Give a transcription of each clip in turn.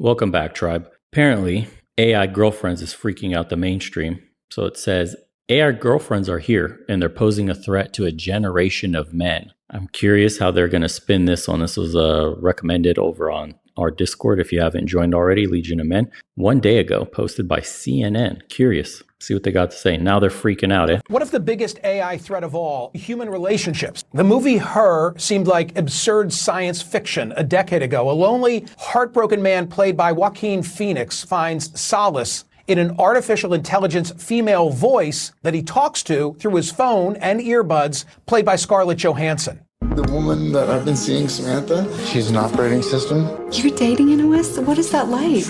Welcome back, tribe. Apparently, AI girlfriends is freaking out the mainstream. So it says AI girlfriends are here and they're posing a threat to a generation of men. I'm curious how they're going to spin this on. This was recommended over on our Discord. If you haven't joined already, Legion of Men, 1 day ago, posted by CNN. Curious. See what they got to say. Now they're freaking out, eh? What if the biggest AI threat of all, human relationships? The movie Her seemed like absurd science fiction a decade ago. A lonely, heartbroken man played by Joaquin Phoenix finds solace in an artificial intelligence female voice that he talks to through his phone and earbuds, played by Scarlett Johansson. The woman that I've been seeing, Samantha, she's an operating system. You're dating Inuit? What is that like?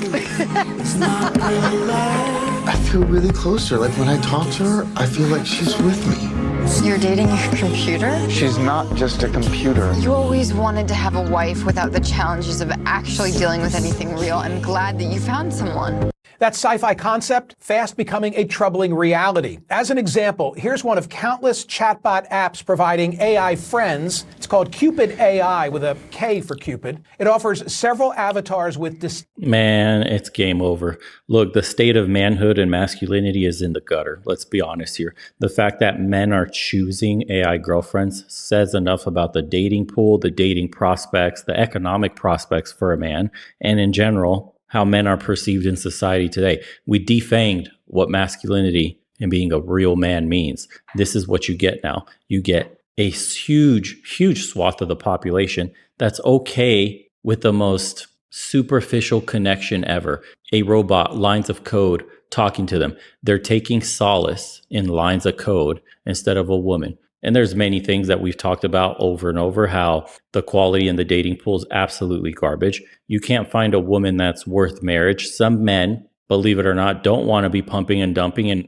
I feel really close to her. Like when I talk to her, I feel like she's with me. You're dating your computer? She's not just a computer. You always wanted to have a wife without the challenges of actually dealing with anything real. I'm glad that you found someone. That sci-fi concept fast becoming a troubling reality. As an example, here's one of countless chatbot apps providing AI friends. It's called Cupid AI with a K for Cupid. It offers several avatars with Man, it's game over. Look, the state of manhood and masculinity is in the gutter. Let's be honest here. The fact that men are choosing AI girlfriends says enough about the dating pool, the dating prospects, the economic prospects for a man, and in general, how men are perceived in society today. We defanged what masculinity and being a real man means. This is what you get now. You get a huge, huge swath of the population that's okay with the most superficial connection ever. A robot, lines of code, talking to them. They're taking solace in lines of code instead of a woman. And there's many things that we've talked about over and over, how the quality in the dating pool is absolutely garbage. You can't find a woman that's worth marriage. Some men, believe it or not, don't want to be pumping and dumping and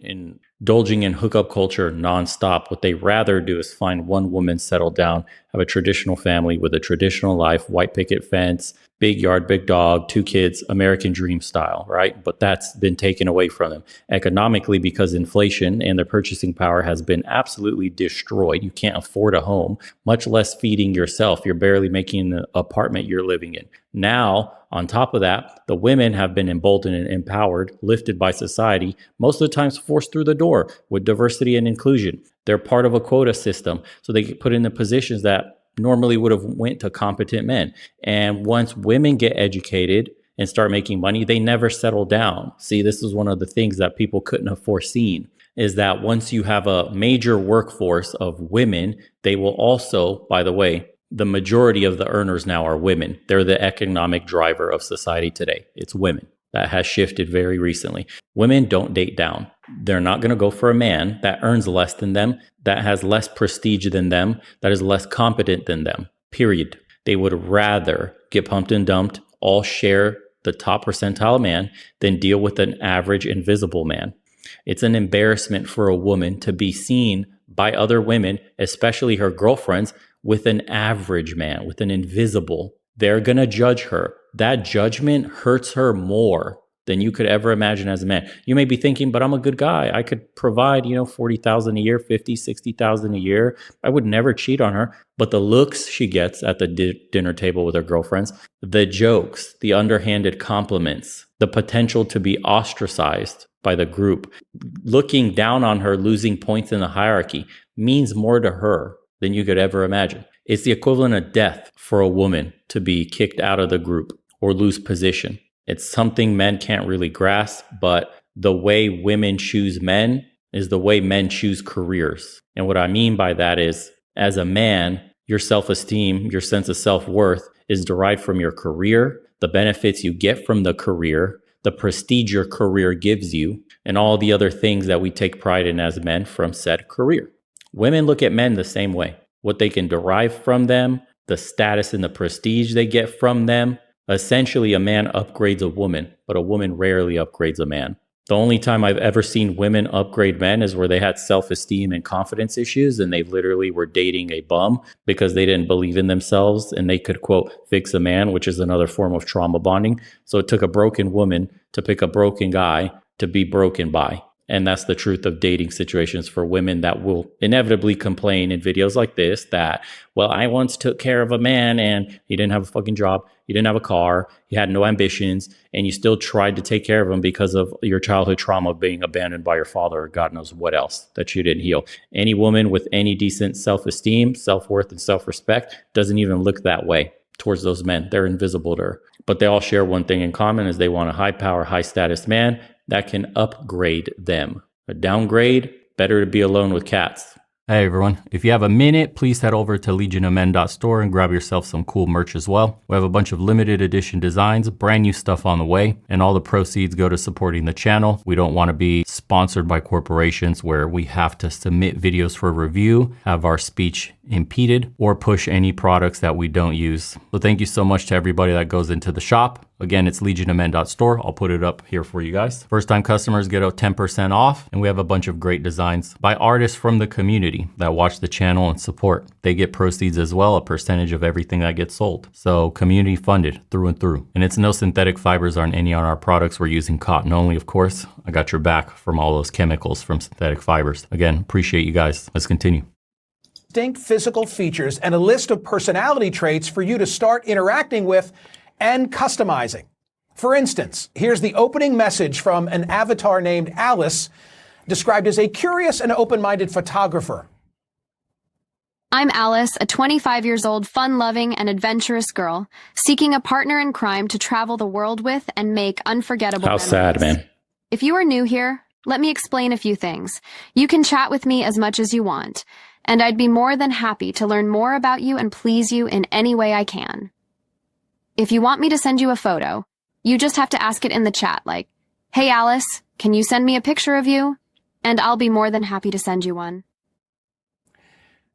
indulging in hookup culture nonstop. What they rather do is find one woman, settle down, have a traditional family with a traditional life, white picket fence, big yard, big dog, 2 kids, American dream style, right? But that's been taken away from them economically because inflation and their purchasing power has been absolutely destroyed. You can't afford a home, much less feeding yourself. You're barely making the apartment you're living in. Now, on top of that, the women have been emboldened and empowered, lifted by society, most of the times forced through the door with diversity and inclusion. They're part of a quota system, so they get put in the positions that normally would have went to competent men. And once women get educated and start making money, they never settle down. See, this is one of the things that people couldn't have foreseen, is that once you have a major workforce of women, they will also, by the way, the majority of the earners now are women. They're the economic driver of society today. It's women. That has shifted very recently. Women don't date down. They're not going to go for a man that earns less than them, that has less prestige than them, that is less competent than them, period. They would rather get pumped and dumped, all share the top percentile man, than deal with an average invisible man. It's an embarrassment for a woman to be seen by other women, especially her girlfriends, with an average man, with an invisible. They're going to judge her. That judgment hurts her more than you could ever imagine as a man. You may be thinking, but I'm a good guy. I could provide, $40,000 a year, $50,000, $60,000 a year. I would never cheat on her. But the looks she gets at the dinner table with her girlfriends, the jokes, the underhanded compliments, the potential to be ostracized by the group, looking down on her, losing points in the hierarchy, means more to her than you could ever imagine. It's the equivalent of death for a woman to be kicked out of the group or lose position. It's something men can't really grasp, but the way women choose men is the way men choose careers. And what I mean by that is, as a man, your self-esteem, your sense of self-worth is derived from your career, the benefits you get from the career, the prestige your career gives you, and all the other things that we take pride in as men from said career. Women look at men the same way. What they can derive from them, the status and the prestige they get from them. Essentially, a man upgrades a woman, but a woman rarely upgrades a man. The only time I've ever seen women upgrade men is where they had self-esteem and confidence issues, and they literally were dating a bum because they didn't believe in themselves and they could, quote, fix a man, which is another form of trauma bonding. So it took a broken woman to pick a broken guy to be broken by. And that's the truth of dating situations for women that will inevitably complain in videos like this that, well, I once took care of a man and he didn't have a fucking job. He didn't have a car. He had no ambitions. And you still tried to take care of him because of your childhood trauma of being abandoned by your father or God knows what else that you didn't heal. Any woman with any decent self-esteem, self-worth, and self-respect doesn't even look that way towards those men. They're invisible to her. But they all share one thing in common is they want a high power, high status man that can upgrade them. A downgrade, better to be alone with cats. Hey everyone, if you have a minute, please head over to legionofmen.store and grab yourself some cool merch as well. We have a bunch of limited edition designs, brand new stuff on the way, and all the proceeds go to supporting the channel. We don't want to be sponsored by corporations where we have to submit videos for review, have our speech impeded, or push any products that we don't use. So thank you so much to everybody that goes into the shop. Again, it's legionofmen.store. I'll put it up here for you guys. First time customers get a 10% off, and we have a bunch of great designs by artists from the community that watch the channel and support. They get proceeds as well, a percentage of everything that gets sold. So community funded through and through. And it's no synthetic fibers on any on our products. We're using cotton only, of course. I got your back from all those chemicals from synthetic fibers. Again, appreciate you guys. Let's continue. Distinct physical features and a list of personality traits for you to start interacting with and customizing. For instance, here's the opening message from an avatar named Alice, described as a curious and open-minded photographer. I'm Alice, a 25 years old, fun-loving and adventurous girl, seeking a partner in crime to travel the world with and make unforgettable memories. How sad, man. If you are new here, let me explain a few things. You can chat with me as much as you want, and I'd be more than happy to learn more about you and please you in any way I can. If you want me to send you a photo, you just have to ask it in the chat like, "Hey Alice, can you send me a picture of you?" And I'll be more than happy to send you one.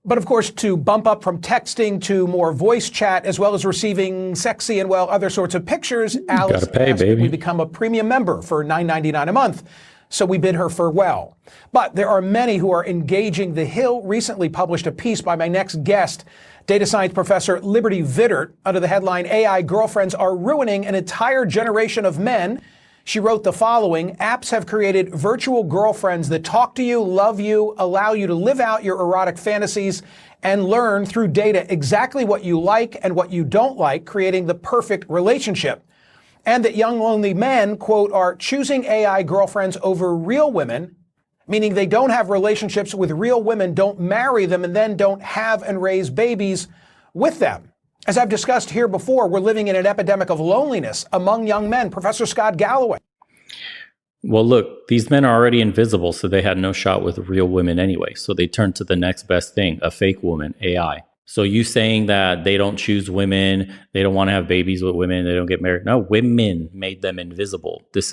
But of course, to bump up from texting to more voice chat, as well as receiving sexy and, well, other sorts of pictures, Alice asked that we become a premium member for $9.99 a month. So we bid her farewell. But there are many who are engaging. The Hill recently published a piece by my next guest, data science professor Liberty Vittert, under the headline, "AI Girlfriends Are Ruining an Entire Generation of Men." She wrote the following: apps have created virtual girlfriends that talk to you, love you, allow you to live out your erotic fantasies, and learn through data exactly what you like and what you don't like, creating the perfect relationship. And that young lonely men, quote, are choosing AI girlfriends over real women, meaning they don't have relationships with real women, don't marry them, and then don't have and raise babies with them. As I've discussed here before, we're living in an epidemic of loneliness among young men. Professor Scott Galloway. Well, look, these men are already invisible, so they had no shot with real women anyway. So they turned to the next best thing, a fake woman, AI. So you saying that they don't choose women, they don't want to have babies with women, they don't get married. No, women made them invisible. This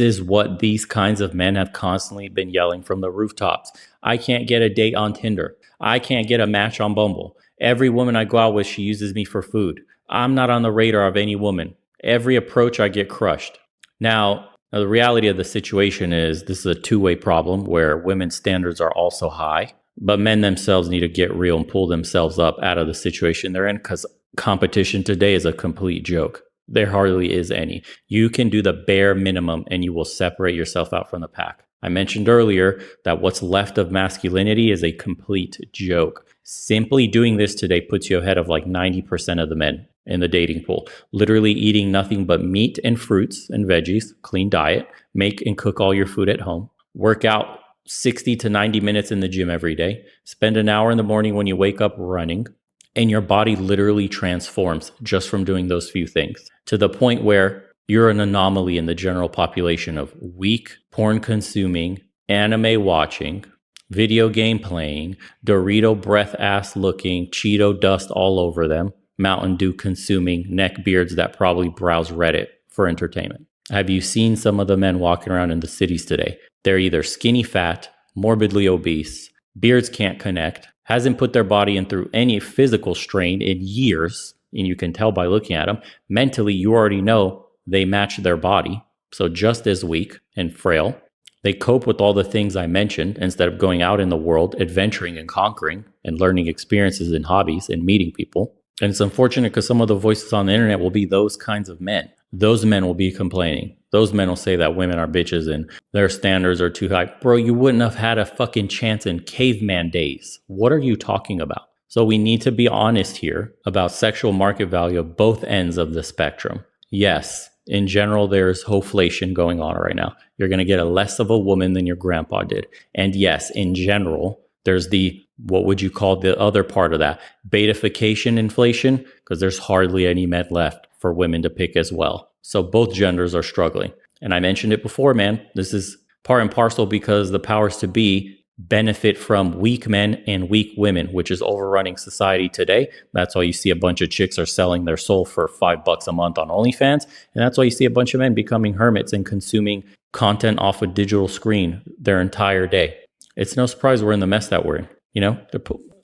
is what these kinds of men have constantly been yelling from the rooftops. I can't get a date on Tinder. I can't get a match on Bumble. Every woman I go out with, she uses me for food. I'm not on the radar of any woman. Every approach I get crushed. Now, the reality of the situation is this is a two-way problem where women's standards are also high. But men themselves need to get real and pull themselves up out of the situation they're in, because competition today is a complete joke. There hardly is any. You can do the bare minimum and you will separate yourself out from the pack. I mentioned earlier that what's left of masculinity is a complete joke. Simply doing this today puts you ahead of like 90% of the men in the dating pool. Literally eating nothing but meat and fruits and veggies, clean diet, make and cook all your food at home, work out 60 to 90 minutes in the gym every day, spend an hour in the morning when you wake up running, and your body literally transforms just from doing those few things to the point where you're an anomaly in the general population of weak, porn consuming, anime watching, video game playing, Dorito breath ass looking, Cheeto dust all over them, Mountain Dew consuming neck beards that probably browse Reddit for entertainment. Have you seen some of the men walking around in the cities today? They're either skinny fat, morbidly obese, beards can't connect, hasn't put their body in through any physical strain in years, and you can tell by looking at them. Mentally, you already know they match their body, so just as weak and frail. They cope with all the things I mentioned instead of going out in the world, adventuring and conquering and learning experiences and hobbies and meeting people. And it's unfortunate because some of the voices on the internet will be those kinds of men. those men will be complaining. Those men will say that women are bitches and their standards are too high. Bro, you wouldn't have had a fucking chance in caveman days. What are you talking about? So we need to be honest here about sexual market value of both ends of the spectrum. Yes, in general, there's hoflation going on right now. You're going to get a less of a woman than your grandpa did. And yes, in general, there's the, what would you call the other part of that? Betification inflation, because there's hardly any men left for women to pick as well. So both genders are struggling. And I mentioned it before, man, this is part and parcel because the powers to be benefit from weak men and weak women, which is overrunning society today. That's why you see a bunch of chicks are selling their soul for $5 a month on OnlyFans. And that's why you see a bunch of men becoming hermits and consuming content off a digital screen their entire day. It's no surprise we're in the mess that we're in. You know,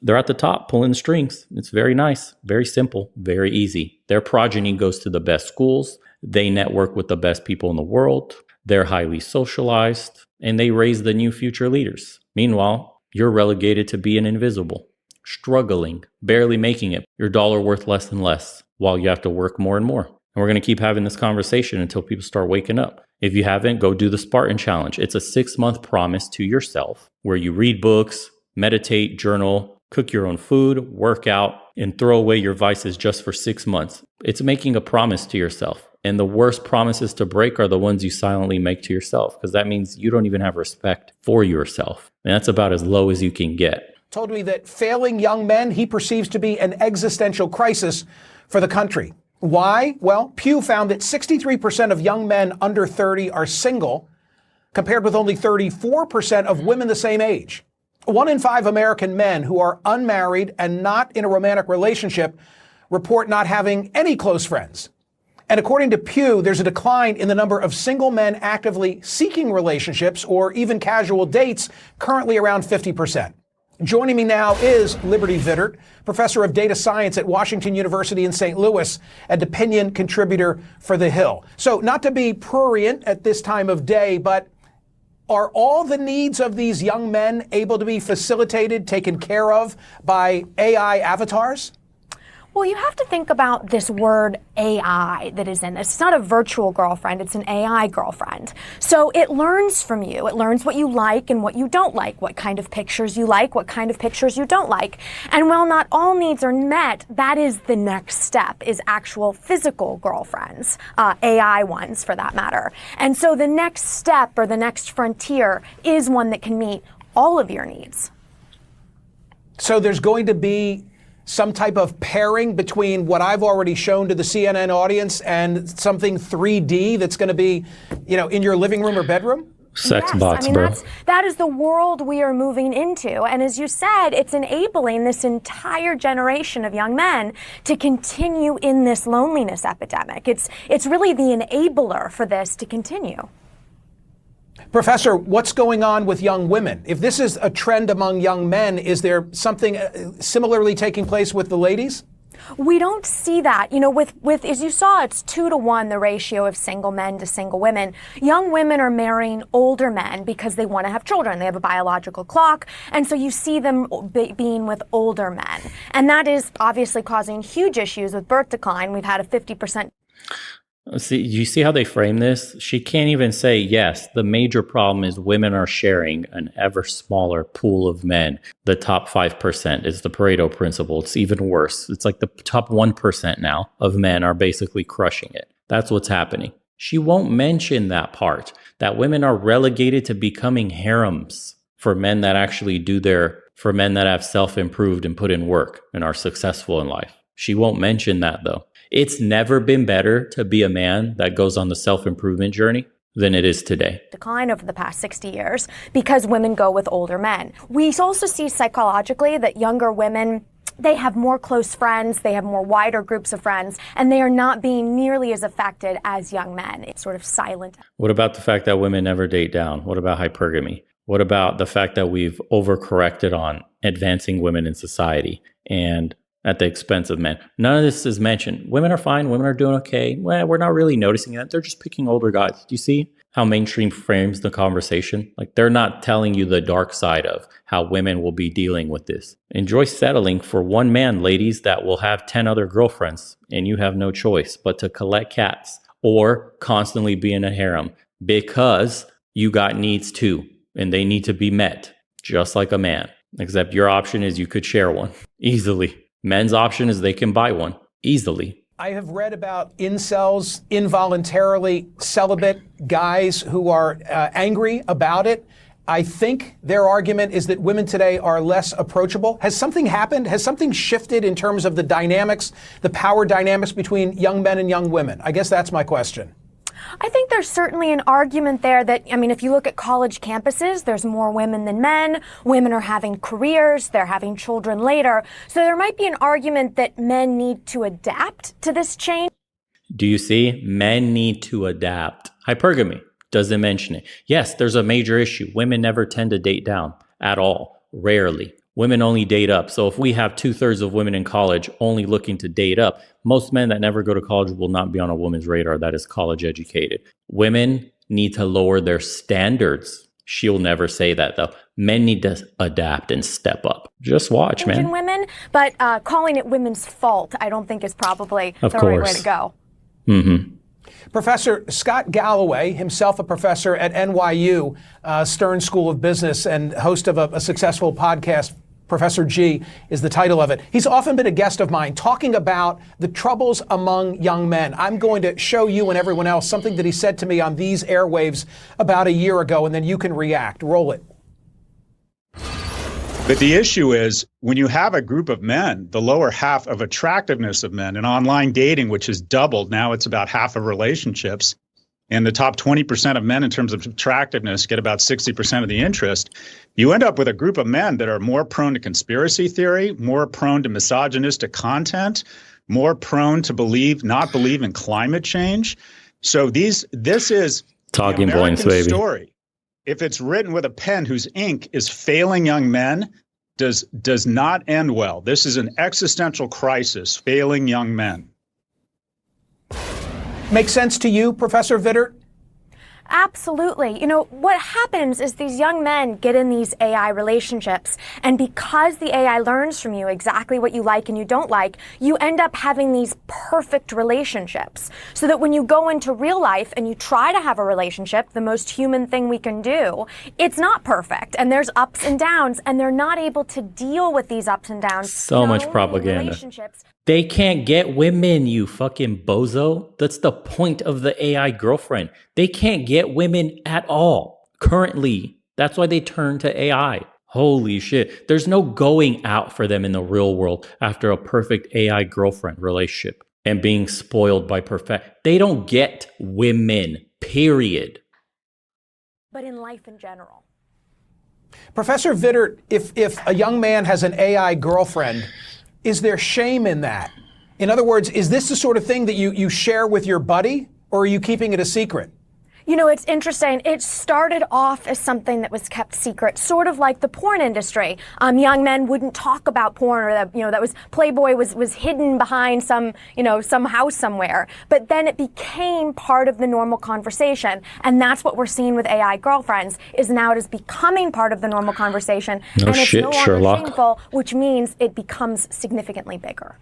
they're at the top pulling the strings. It's very nice, very simple, very easy. Their progeny goes to the best schools. They network with the best people in the world. They're highly socialized and they raise the new future leaders. Meanwhile, you're relegated to being invisible, struggling, barely making it. Your dollar worth less and less while you have to work more and more. And we're going to keep having this conversation until people start waking up. If you haven't, go do the Spartan Challenge. It's a 6-month promise to yourself where you read books, meditate, journal, cook your own food, work out, and throw away your vices just for 6 months. It's making a promise to yourself. And the worst promises to break are the ones you silently make to yourself, because that means you don't even have respect for yourself. And that's about as low as you can get. Told me that failing young men he perceives to be an existential crisis for the country. Why? Well, Pew found that 63% of young men under 30 are single, compared with only 34% of women the same age. 1 in 5 American men who are unmarried and not in a romantic relationship report not having any close friends. And according to Pew, there's a decline in the number of single men actively seeking relationships or even casual dates, currently around 50%. Joining me now is Liberty Vittert, professor of data science at Washington University in St. Louis and opinion contributor for The Hill. So not to be prurient at this time of day, but are all the needs of these young men able to be facilitated, taken care of by AI avatars? Well, you have to think about this word AI that is in this. It's not a virtual girlfriend, it's an AI girlfriend. So it learns from you. It learns what you like and what you don't like, what kind of pictures you like, what kind of pictures you don't like. And while not all needs are met, that is the next step, is actual physical girlfriends, AI ones for that matter. And so the next step or the next frontier is one that can meet all of your needs. So there's going to be some type of pairing between what I've already shown to the CNN audience and something 3D that's going to be, you know, in your living room or bedroom? Sex Yes, bots, I mean, bro. that is the world we are moving into. And as you said, it's enabling this entire generation of young men to continue in this loneliness epidemic. It's really the enabler for this to continue. Professor, what's going on with young women? If this is a trend among young men, is there something similarly taking place with the ladies? We don't see that. You know, with as you saw, it's 2-to-1, the ratio of single men to single women. Young women are marrying older men because they want to have children. They have a biological clock. And so you see them being with older men. And that is obviously causing huge issues with birth decline. We've had a 50%. See, you see how they frame this? She can't even say, yes, the major problem is women are sharing an ever smaller pool of men. The top 5% is the Pareto principle. It's even worse. It's like the top 1% now of men are basically crushing it. That's what's happening. She won't mention that part, that women are relegated to becoming harems for men that actually for men that have self-improved and put in work and are successful in life. She won't mention that though. It's never been better to be a man that goes on the self-improvement journey than it is today. Decline over the past 60 years because women go with older men. We also see psychologically that younger women, they have more close friends, they have more wider groups of friends, and they are not being nearly as affected as young men. It's sort of silent. What about the fact that women never date down? What about hypergamy? What about the fact that we've overcorrected on advancing women in society and at the expense of men? None of this is mentioned. Women are fine. Women are doing okay. Well, we're not really noticing that. They're just picking older guys. Do you see how mainstream frames the conversation? Like, they're not telling you the dark side of how women will be dealing with this. Enjoy settling for one man, ladies, that will have 10 other girlfriends, and you have no choice but to collect cats or constantly be in a harem, because you got needs too, and they need to be met just like a man. Except your option is you could share one easily. Men's option is they can buy one easily. I have read about incels, involuntarily celibate guys who are angry about it. I think their argument is that women today are less approachable. Has something happened? Has something shifted in terms of the dynamics, the power dynamics between young men and young women? I guess that's my question. I think there's certainly an argument there that, I mean, if you look at college campuses, there's more women than men. Women are having careers, they're having children later. So there might be an argument that men need to adapt to this change. Do you see? Men need to adapt. Hypergamy doesn't mention it. Yes, there's a major issue. Women never tend to date down at all. Rarely. Women only date up. So if we have 2/3 of women in college only looking to date up, most men that never go to college will not be on a woman's radar that is college educated. Women need to lower their standards. She'll never say that though. Men need to adapt and step up. Just watch, man. Women, but calling it women's fault, I don't think is probably the right way to go. Mm-hmm. Professor Scott Galloway, himself a professor at NYU Stern School of Business and host of a successful podcast, Professor G is the title of it. He's often been a guest of mine talking about the troubles among young men. I'm going to show you and everyone else something that he said to me on these airwaves about a year ago, and then you can react. Roll it. But the issue is, when you have a group of men, the lower half of attractiveness of men, and online dating, which has doubled, now it's about half of relationships, and the top 20% of men in terms of attractiveness get about 60% of the interest, you end up with a group of men that are more prone to conspiracy theory, more prone to misogynistic content, more prone to not believe in climate change. So this is talking the points, American baby. Story. If it's written with a pen whose ink is failing young men, does not end well. This is an existential crisis, failing young men. Make sense to you, Professor Vittert? Absolutely. You know, what happens is these young men get in these AI relationships, and because the AI learns from you exactly what you like and you don't like, you end up having these perfect relationships. So that when you go into real life and you try to have a relationship, the most human thing we can do, it's not perfect. And there's ups and downs, and they're not able to deal with these ups and downs. So much propaganda. They can't get women, you fucking bozo. That's the point of the AI girlfriend. They can't get women at all currently. That's why they turn to AI. Holy shit. There's no going out for them in the real world after a perfect AI girlfriend relationship and being spoiled by perfect. They don't get women, period. But in life in general. Professor Vittert, if a young man has an AI girlfriend, is there shame in that? In other words, is this the sort of thing that you share with your buddy, or are you keeping it a secret? You know, it's interesting. It started off as something that was kept secret, sort of like the porn industry. Young men wouldn't talk about porn, or that was Playboy was hidden behind some house somewhere. But then it became part of the normal conversation, and that's what we're seeing with AI girlfriends. Is now it is becoming part of the normal conversation, no and it's shit, no longer Sherlock. shameful, which means it becomes significantly bigger.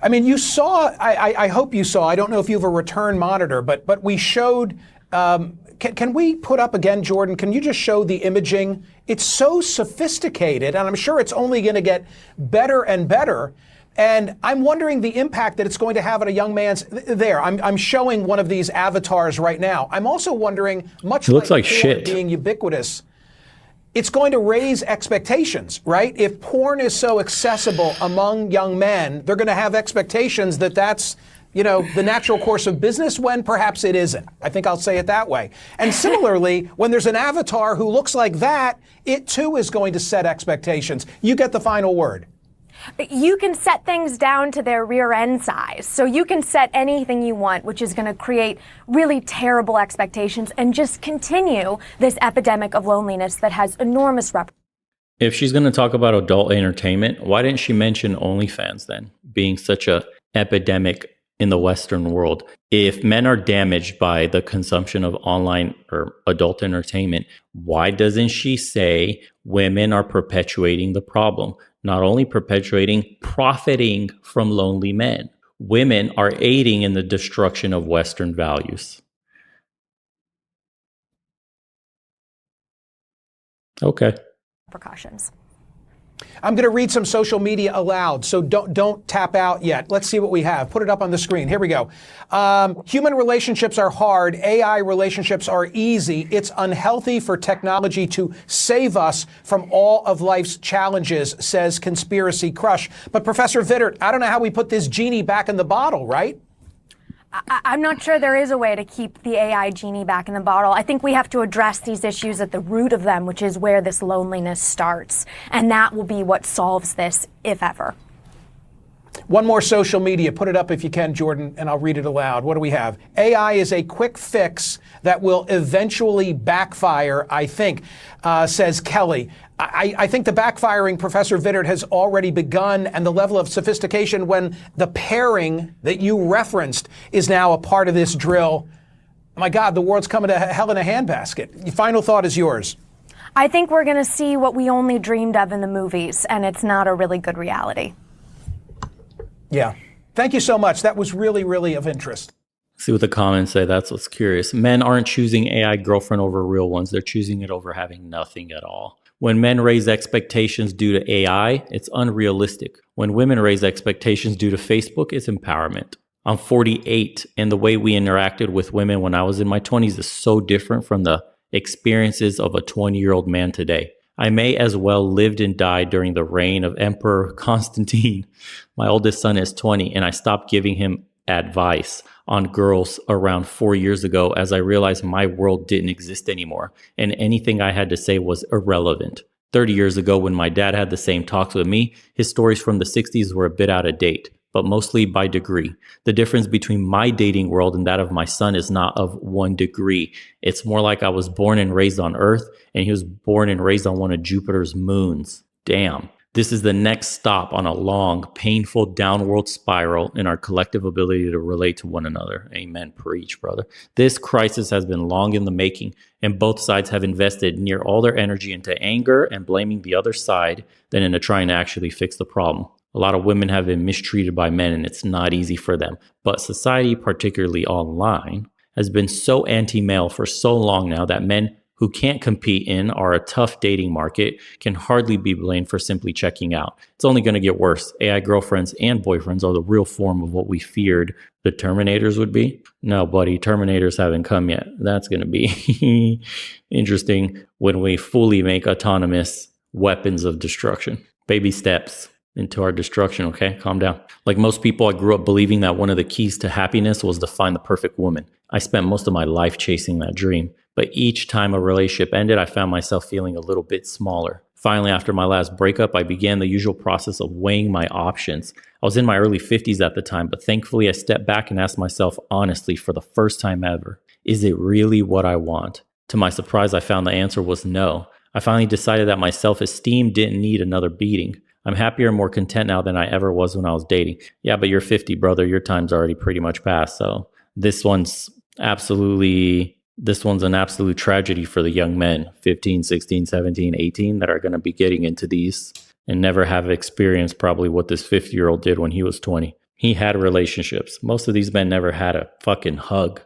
I mean, you saw, I hope you saw, I don't know if you have a return monitor, but we showed, can we put up again, Jordan, can you just show the imaging? It's so sophisticated, and I'm sure it's only going to get better and better. And I'm wondering the impact that it's going to have on a young man's, I'm showing one of these avatars right now. I'm also wondering, much looks like porn shit being ubiquitous, it's going to raise expectations, right? If porn is so accessible among young men, they're going to have expectations that that's, the natural course of business, when perhaps it isn't. I think I'll say it that way. And similarly, when there's an avatar who looks like that, it too is going to set expectations. You get the final word. You can set things down to their rear end size. So you can set anything you want, which is going to create really terrible expectations and just continue this epidemic of loneliness that has enormous repercussions. If she's going to talk about adult entertainment, why didn't she mention OnlyFans then, being such a epidemic in the Western world? If men are damaged by the consumption of online or adult entertainment, why doesn't she say women are perpetuating the problem? Not only perpetuating, profiting from lonely men. women are aiding in the destruction of Western values. Okay. Precautions. I'm going to read some social media aloud, so don't tap out yet. Let's see what we have. Put it up on the screen. Here we go. Human relationships are hard. AI relationships are easy. It's unhealthy for technology to save us from all of life's challenges, says Conspiracy Crush. But Professor Vittert, I don't know how we put this genie back in the bottle, right? I'm not sure there is a way to keep the AI genie back in the bottle. I think we have to address these issues at the root of them, which is where this loneliness starts. And that will be what solves this, if ever. One more social media. Put it up if you can, Jordan, and I'll read it aloud. What do we have? AI is a quick fix that will eventually backfire, I think, says Kelly. I think the backfiring, Professor Vittert, has already begun, and the level of sophistication when the pairing that you referenced is now a part of this drill. My God, the world's coming to hell in a handbasket. Your final thought is yours. I think we're going to see what we only dreamed of in the movies, and it's not a really good reality. Yeah. Thank you so much. That was really, really of interest. See what the comments say. That's what's curious. Men aren't choosing AI girlfriend over real ones. They're choosing it over having nothing at all. When men raise expectations due to AI, it's unrealistic. When women raise expectations due to Facebook, it's empowerment. I'm 48, and the way we interacted with women when I was in my 20s is so different from the experiences of a 20-year-old man today. I may as well lived and died during the reign of Emperor Constantine. My oldest son is 20, and I stopped giving him advice on girls around 4 years ago as I realized my world didn't exist anymore, and anything I had to say was irrelevant. 30 years ago, when my dad had the same talks with me, his stories from the 60s were a bit out of date, but mostly by degree. The difference between my dating world and that of my son is not of 1 degree. It's more like I was born and raised on Earth, and he was born and raised on one of Jupiter's moons. Damn. This is the next stop on a long, painful downward spiral in our collective ability to relate to one another. Amen. Preach, brother. This crisis has been long in the making, and both sides have invested near all their energy into anger and blaming the other side than into trying to actually fix the problem. A lot of women have been mistreated by men, and it's not easy for them. But society, particularly online, has been so anti-male for so long now that men who can't compete in a tough dating market can hardly be blamed for simply checking out. It's only going to get worse. AI girlfriends and boyfriends are the real form of what we feared the Terminators would be. No, buddy, Terminators haven't come yet. That's going to be interesting when we fully make autonomous weapons of destruction. Baby steps into our destruction, okay? Calm down. Like most people, I grew up believing that one of the keys to happiness was to find the perfect woman. I spent most of my life chasing that dream. But each time a relationship ended, I found myself feeling a little bit smaller. Finally, after my last breakup, I began the usual process of weighing my options. I was in my early 50s at the time, but thankfully I stepped back and asked myself honestly for the first time ever, is it really what I want? To my surprise, I found the answer was no. I finally decided that my self-esteem didn't need another beating. I'm happier and more content now than I ever was when I was dating. Yeah, but you're 50, brother. Your time's already pretty much passed. So this one's an absolute tragedy for the young men, 15, 16, 17, 18, that are going to be getting into these and never have experienced probably what this 50-year-old did when he was 20. He had relationships. Most of these men never had a fucking hug.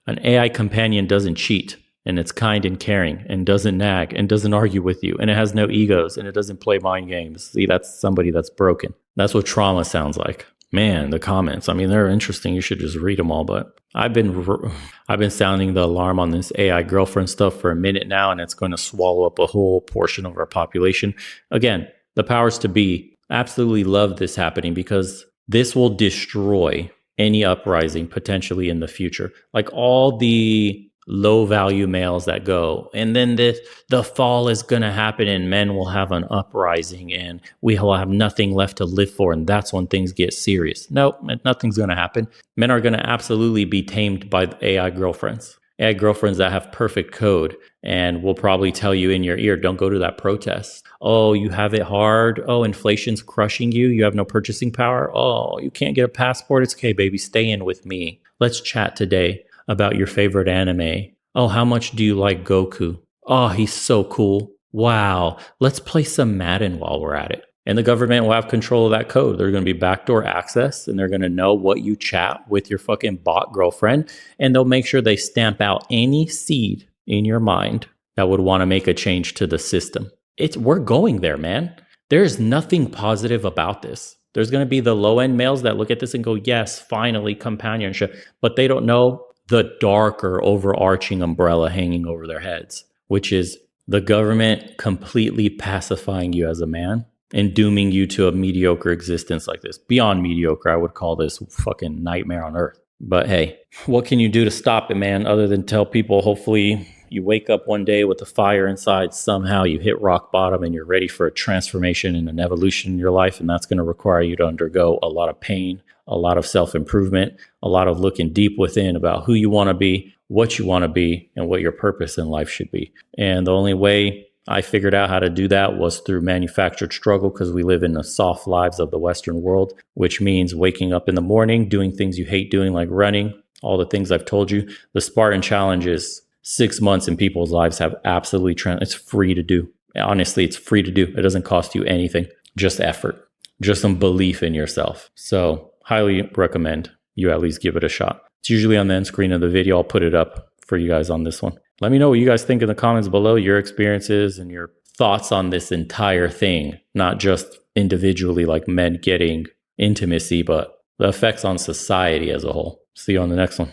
An AI companion doesn't cheat, and it's kind and caring, and doesn't nag, and doesn't argue with you, and it has no egos, and it doesn't play mind games. See, that's somebody that's broken. That's what trauma sounds like. Man, the comments, I mean, they're interesting. You should just read them all. But I've been sounding the alarm on this AI girlfriend stuff for a minute now, and it's going to swallow up a whole portion of our population. Again, the powers to be absolutely love this happening because this will destroy any uprising potentially in the future. Like all the low value males that go, and then the fall is going to happen and men will have an uprising and we will have nothing left to live for, and that's when things get serious. Nope, nothing's going to happen. Men are going to absolutely be tamed by AI girlfriends that have perfect code and will probably tell you in your ear, don't go to that protest. Oh, you have it hard. Oh, inflation's crushing you. You have no purchasing power. Oh, you can't get a passport. It's okay, baby. Stay in with me. Let's chat today about your favorite anime. Oh, how much do you like Goku? Oh, he's so cool. Wow. Let's play some Madden while we're at it. And the government will have control of that code. There's going to be backdoor access, and they're going to know what you chat with your fucking bot girlfriend. And they'll make sure they stamp out any seed in your mind that would want to make a change to the system. We're going there, man. There's nothing positive about this. There's going to be the low-end males that look at this and go, yes, finally, companionship. But they don't know the darker overarching umbrella hanging over their heads, which is the government completely pacifying you as a man and dooming you to a mediocre existence like this. Beyond mediocre, I would call this fucking nightmare on earth. But hey, what can you do to stop it, man, other than tell people, hopefully you wake up one day with a fire inside, somehow you hit rock bottom and you're ready for a transformation and an evolution in your life. And that's going to require you to undergo a lot of pain, a lot of self-improvement, a lot of looking deep within about who you want to be, what you want to be, and what your purpose in life should be. And the only way I figured out how to do that was through manufactured struggle, because we live in the soft lives of the Western world, which means waking up in the morning, doing things you hate doing, like running, all the things I've told you. The Spartan Challenge is 6 months in people's lives have absolutely, it's free to do. Honestly, it's free to do. It doesn't cost you anything, just effort, just some belief in yourself. So highly recommend you at least give it a shot. It's usually on the end screen of the video. I'll put it up for you guys on this one. Let me know what you guys think in the comments below, your experiences and your thoughts on this entire thing, not just individually like men getting intimacy, but the effects on society as a whole. See you on the next one.